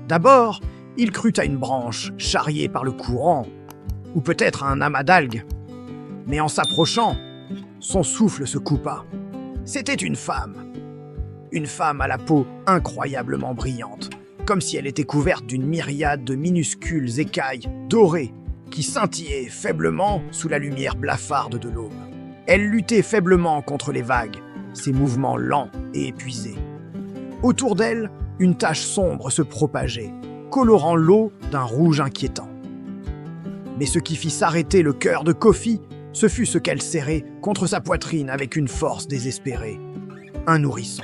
D'abord, il crut à une branche charriée par le courant, ou peut-être à un amas d'algues. Mais en s'approchant, son souffle se coupa. C'était une femme à la peau incroyablement brillante, comme si elle était couverte d'une myriade de minuscules écailles dorées qui scintillaient faiblement sous la lumière blafarde de l'aube. Elle luttait faiblement contre les vagues, ses mouvements lents et épuisés. Autour d'elle, une tache sombre se propageait, colorant l'eau d'un rouge inquiétant. Mais ce qui fit s'arrêter le cœur de Kofi, ce fut ce qu'elle serrait contre sa poitrine avec une force désespérée. Un nourrisson.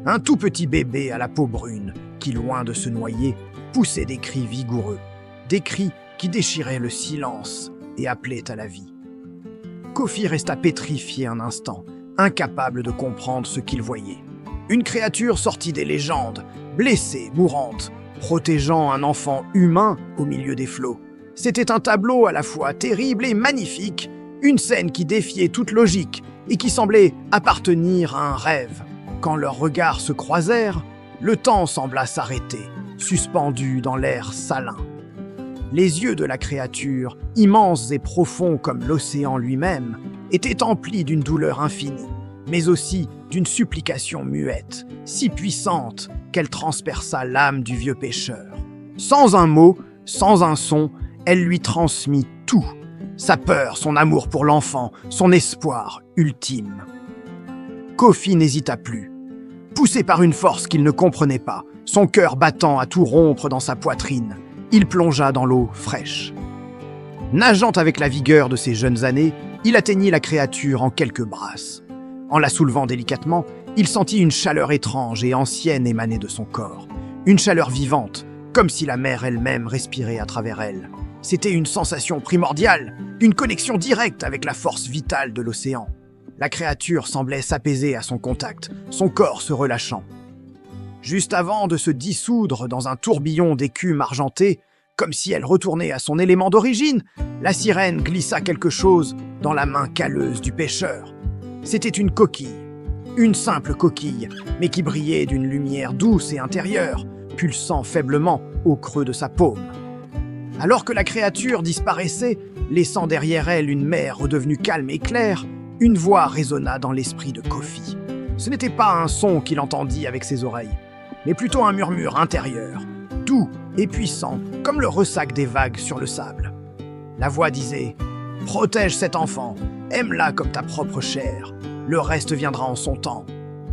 Un tout petit bébé à la peau brune qui, loin de se noyer, poussait des cris vigoureux, des cris qui déchiraient le silence et appelaient à la vie. Kofi resta pétrifié un instant, incapable de comprendre ce qu'il voyait. Une créature sortie des légendes, blessée, mourante, protégeant un enfant humain au milieu des flots. C'était un tableau à la fois terrible et magnifique, une scène qui défiait toute logique et qui semblait appartenir à un rêve. Quand leurs regards se croisèrent, le temps sembla s'arrêter, suspendu dans l'air salin. Les yeux de la créature, immenses et profonds comme l'océan lui-même, étaient emplis d'une douleur infinie, mais aussi d'une supplication muette, si puissante qu'elle transperça l'âme du vieux pêcheur. Sans un mot, sans un son, elle lui transmit tout, sa peur, son amour pour l'enfant, son espoir ultime. Kofi n'hésita plus. Poussé par une force qu'il ne comprenait pas, son cœur battant à tout rompre dans sa poitrine, il plongea dans l'eau fraîche. Nageant avec la vigueur de ses jeunes années, il atteignit la créature en quelques brasses. En la soulevant délicatement, il sentit une chaleur étrange et ancienne émaner de son corps. Une chaleur vivante, comme si la mer elle-même respirait à travers elle. C'était une sensation primordiale, une connexion directe avec la force vitale de l'océan. La créature semblait s'apaiser à son contact, son corps se relâchant. Juste avant de se dissoudre dans un tourbillon d'écume argentée, comme si elle retournait à son élément d'origine, la sirène glissa quelque chose dans la main calleuse du pêcheur. C'était une coquille, une simple coquille, mais qui brillait d'une lumière douce et intérieure, pulsant faiblement au creux de sa paume. Alors que la créature disparaissait, laissant derrière elle une mer redevenue calme et claire, une voix résonna dans l'esprit de Kofi. Ce n'était pas un son qu'il entendit avec ses oreilles, mais plutôt un murmure intérieur, doux et puissant, comme le ressac des vagues sur le sable. La voix disait « Protège cet enfant, aime-la comme ta propre chair, le reste viendra en son temps. »